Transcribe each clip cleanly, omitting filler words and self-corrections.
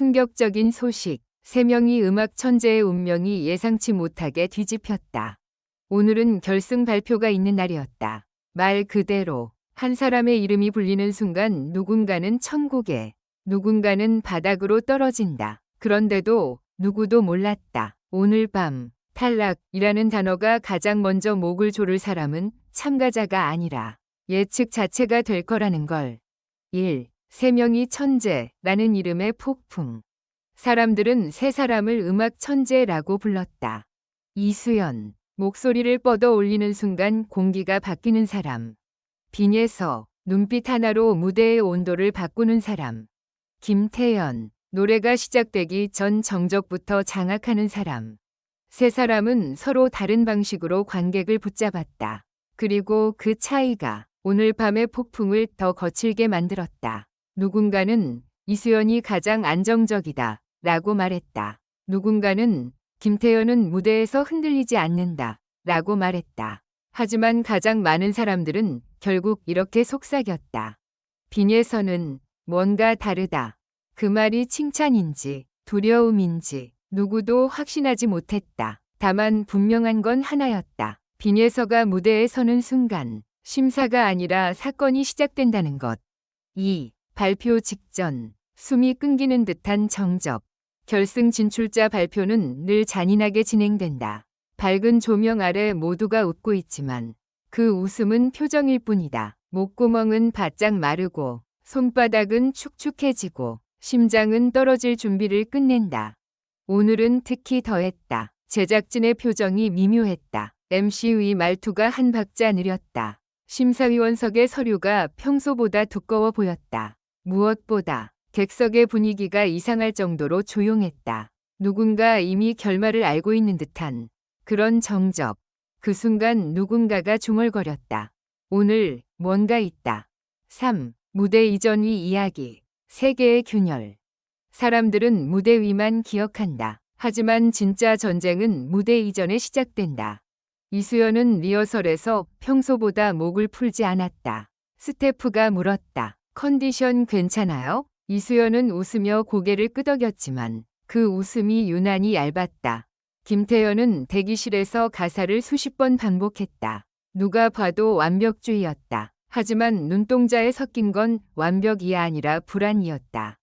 충격적인 소식. 세 명의 음악 천재의 운명이 예상치 못하게 뒤집혔다. 오늘은 결승 발표가 있는 날이었다. 말 그대로 한 사람의 이름이 불리는 순간 누군가는 천국에, 누군가는 바닥으로 떨어진다. 그런데도 누구도 몰랐다. 오늘 밤 탈락이라는 단어가 가장 먼저 목을 조를 사람은 참가자가 아니라 예측 자체가 될 거라는 걸. 1. 세 명이 천재라는 이름의 폭풍. 사람들은 세 사람을 음악 천재라고 불렀다. 이수연. 목소리를 뻗어 올리는 순간 공기가 바뀌는 사람. 빈예서. 눈빛 하나로 무대의 온도를 바꾸는 사람. 김태연. 노래가 시작되기 전 정적부터 장악하는 사람. 세 사람은 서로 다른 방식으로 관객을 붙잡았다. 그리고 그 차이가 오늘 밤의 폭풍을 더 거칠게 만들었다. 누군가는 이수연이 가장 안정적이다 라고 말했다. 누군가는 김태연은 무대에서 흔들리지 않는다 라고 말했다. 하지만 가장 많은 사람들은 결국 이렇게 속삭였다. 빈예서는 뭔가 다르다. 그 말이 칭찬인지 두려움인지 누구도 확신하지 못했다. 다만 분명한 건 하나였다. 빈예서가 무대에 서는 순간 심사가 아니라 사건이 시작된다는 것. 2. 발표 직전 숨이 끊기는 듯한 정적. 결승 진출자 발표는 늘 잔인하게 진행된다. 밝은 조명 아래 모두가 웃고 있지만 그 웃음은 표정일 뿐이다. 목구멍은 바짝 마르고 손바닥은 축축해지고 심장은 떨어질 준비를 끝낸다. 오늘은 특히 더했다. 제작진의 표정이 미묘했다. MC의 말투가 한 박자 느렸다. 심사위원석의 서류가 평소보다 두꺼워 보였다. 무엇보다 객석의 분위기가 이상할 정도로 조용했다. 누군가 이미 결말을 알고 있는 듯한 그런 정적. 그 순간 누군가가 중얼거렸다. 오늘 뭔가 있다. 3. 무대 이전 위 이야기. 세계의 균열. 사람들은 무대 위만 기억한다. 하지만 진짜 전쟁은 무대 이전에 시작된다. 이수연은 리허설에서 평소보다 목을 풀지 않았다. 스태프가 물었다. 컨디션 괜찮아요? 이수연은 웃으며 고개를 끄덕였지만 그 웃음이 유난히 얇았다. 김태연은 대기실에서 가사를 수십 번 반복했다. 누가 봐도 완벽주의였다. 하지만 눈동자에 섞인 건 완벽이 아니라 불안이었다.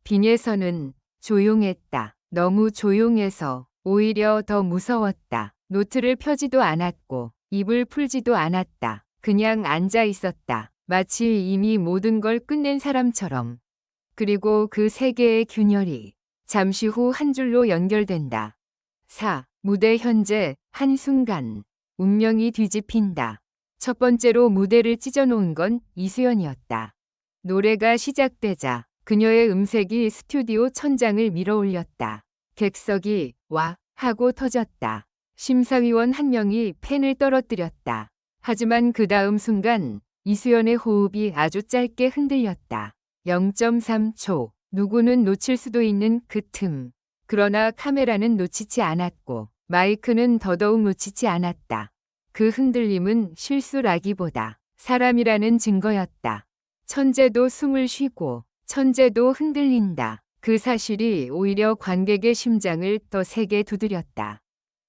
빈예서는 조용했다. 너무 조용해서 오히려 더 무서웠다. 노트를 펴지도 않았고 입을 풀지도 않았다. 그냥 앉아 있었다. 마치 이미 모든 걸 끝낸 사람처럼. 그리고 그 세 개의 균열이 잠시 후 한 줄로 연결된다. 4. 무대 현재 한순간 운명이 뒤집힌다. 첫 번째로 무대를 찢어놓은 건 이수연이었다. 노래가 시작되자 그녀의 음색이 스튜디오 천장을 밀어올렸다. 객석이 와 하고 터졌다. 심사위원 한 명이 펜을 떨어뜨렸다. 하지만 그 다음 순간 이수연의 호흡이 아주 짧게 흔들렸다. 0.3초. 누구는 놓칠 수도 있는 그 틈. 그러나 카메라는 놓치지 않았고 마이크는 더더욱 놓치지 않았다. 그 흔들림은 실수라기보다 사람이라는 증거였다. 천재도 숨을 쉬고 천재도 흔들린다. 그 사실이 오히려 관객의 심장을 더 세게 두드렸다.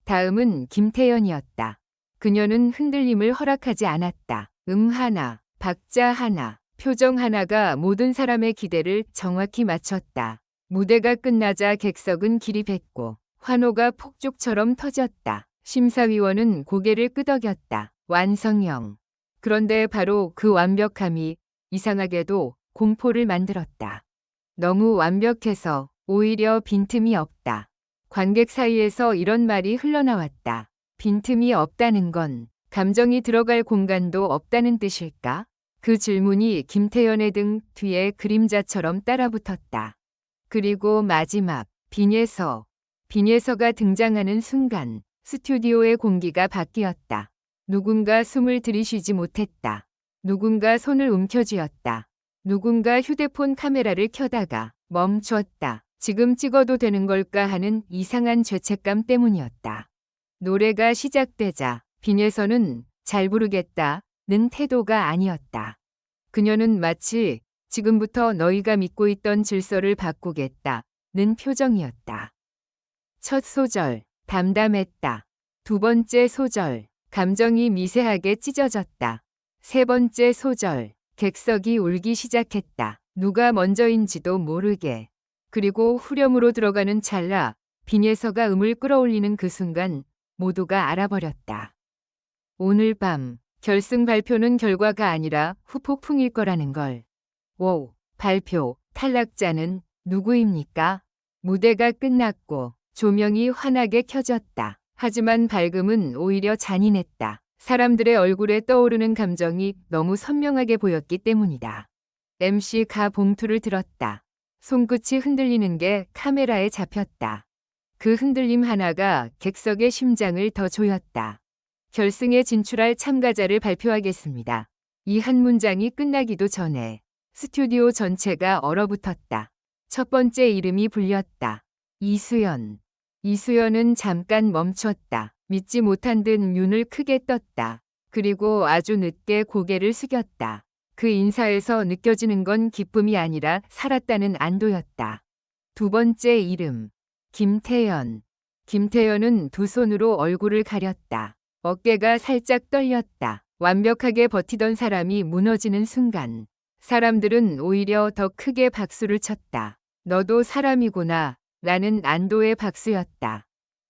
다음은 김태연이었다. 그녀는 흔들림을 허락하지 않았다. 하나, 박자 하나, 표정 하나가 모든 사람의 기대를 정확히 맞췄다. 무대가 끝나자 객석은 기립했고 환호가 폭죽처럼 터졌다. 심사위원은 고개를 끄덕였다. 완성형. 그런데 바로 그 완벽함이 이상하게도 공포를 만들었다. 너무 완벽해서 오히려 빈틈이 없다. 관객 사이에서 이런 말이 흘러나왔다. 빈틈이 없다는 건 감정이 들어갈 공간도 없다는 뜻일까? 그 질문이 김태연의 등 뒤에 그림자처럼 따라붙었다. 그리고 마지막 빈예서가 등장하는 순간 스튜디오의 공기가 바뀌었다. 누군가 숨을 들이쉬지 못했다. 누군가 손을 움켜쥐었다. 누군가 휴대폰 카메라를 켜다가 멈췄다. 지금 찍어도 되는 걸까 하는 이상한 죄책감 때문이었다. 노래가 시작되자 빈예서는 잘 부르겠다는 태도가 아니었다. 그녀는 마치 지금부터 너희가 믿고 있던 질서를 바꾸겠다 는 표정이었다. 첫 소절, 담담했다. 두 번째 소절, 감정이 미세하게 찢어졌다. 세 번째 소절, 객석이 울기 시작했다. 누가 먼저인지도 모르게. 그리고 후렴으로 들어가는 찰나 빈예서가 음을 끌어올리는 그 순간 모두가 알아버렸다. 오늘 밤 결승 발표는 결과가 아니라 후폭풍일 거라는 걸. 오, 발표, 탈락자는 누구입니까? 무대가 끝났고 조명이 환하게 켜졌다. 하지만 밝음은 오히려 잔인했다. 사람들의 얼굴에 떠오르는 감정이 너무 선명하게 보였기 때문이다. MC가 봉투를 들었다. 손끝이 흔들리는 게 카메라에 잡혔다. 그 흔들림 하나가 객석의 심장을 더 조였다. 결승에 진출할 참가자를 발표하겠습니다. 이 한 문장이 끝나기도 전에 스튜디오 전체가 얼어붙었다. 첫 번째 이름이 불렸다. 이수연. 이수연은 잠깐 멈췄다. 믿지 못한 듯 눈을 크게 떴다. 그리고 아주 늦게 고개를 숙였다. 그 인사에서 느껴지는 건 기쁨이 아니라 살았다는 안도였다. 두 번째 이름. 김태연. 김태연은 두 손으로 얼굴을 가렸다. 어깨가 살짝 떨렸다. 완벽하게 버티던 사람이 무너지는 순간 사람들은 오히려 더 크게 박수를 쳤다. 너도 사람이구나 라는 안도의 박수였다.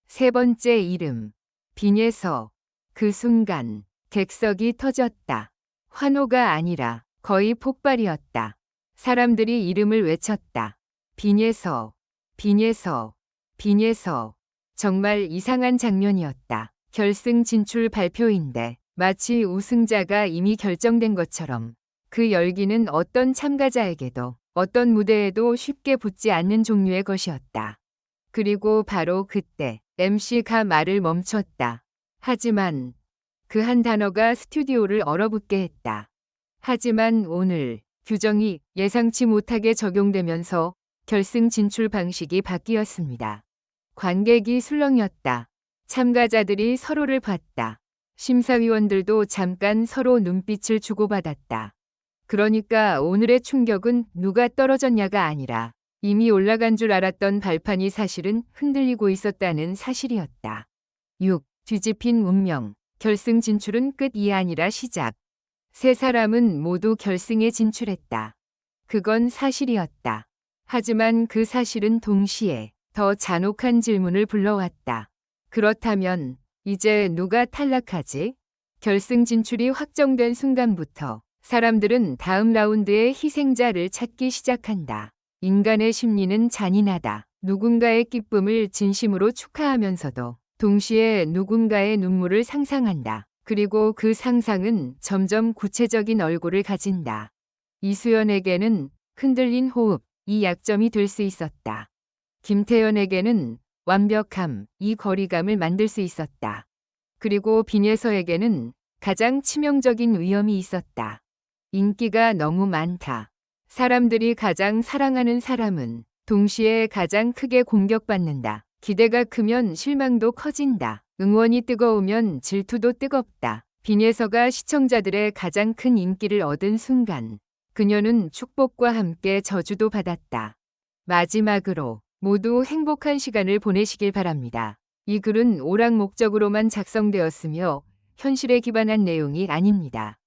세 번째 이름. 빈예서. 그 순간 객석이 터졌다. 환호가 아니라 거의 폭발이었다. 사람들이 이름을 외쳤다. 빈예서, 빈예서, 빈예서. 정말 이상한 장면이었다. 결승 진출 발표인데 마치 우승자가 이미 결정된 것처럼 그 열기는 어떤 참가자에게도 어떤 무대에도 쉽게 붙지 않는 종류의 것이었다. 그리고 바로 그때 MC가 말을 멈췄다. 하지만 그 한 단어가 스튜디오를 얼어붙게 했다. 하지만 오늘 규정이 예상치 못하게 적용되면서 결승 진출 방식이 바뀌었습니다. 관객이 술렁였다. 참가자들이 서로를 봤다. 심사위원들도 잠깐 서로 눈빛을 주고받았다. 그러니까 오늘의 충격은 누가 떨어졌냐가 아니라 이미 올라간 줄 알았던 발판이 사실은 흔들리고 있었다는 사실이었다. 6. 뒤집힌 운명. 결승 진출은 끝이 아니라 시작. 세 사람은 모두 결승에 진출했다. 그건 사실이었다. 하지만 그 사실은 동시에 더 잔혹한 질문을 불러왔다. 그렇다면 이제 누가 탈락하지? 결승 진출이 확정된 순간부터 사람들은 다음 라운드의 희생자를 찾기 시작한다. 인간의 심리는 잔인하다. 누군가의 기쁨을 진심으로 축하하면서도 동시에 누군가의 눈물을 상상한다. 그리고 그 상상은 점점 구체적인 얼굴을 가진다. 이수연에게는 흔들린 호흡, 이 약점이 될 수 있었다. 김태연에게는 완벽함, 이 거리감을 만들 수 있었다. 그리고 빈예서에게는 가장 치명적인 위험이 있었다. 인기가 너무 많다. 사람들이 가장 사랑하는 사람은 동시에 가장 크게 공격받는다. 기대가 크면 실망도 커진다. 응원이 뜨거우면 질투도 뜨겁다. 빈예서가 시청자들의 가장 큰 인기를 얻은 순간 그녀는 축복과 함께 저주도 받았다. 마지막으로 모두 행복한 시간을 보내시길 바랍니다. 이 글은 오락 목적으로만 작성되었으며 현실에 기반한 내용이 아닙니다.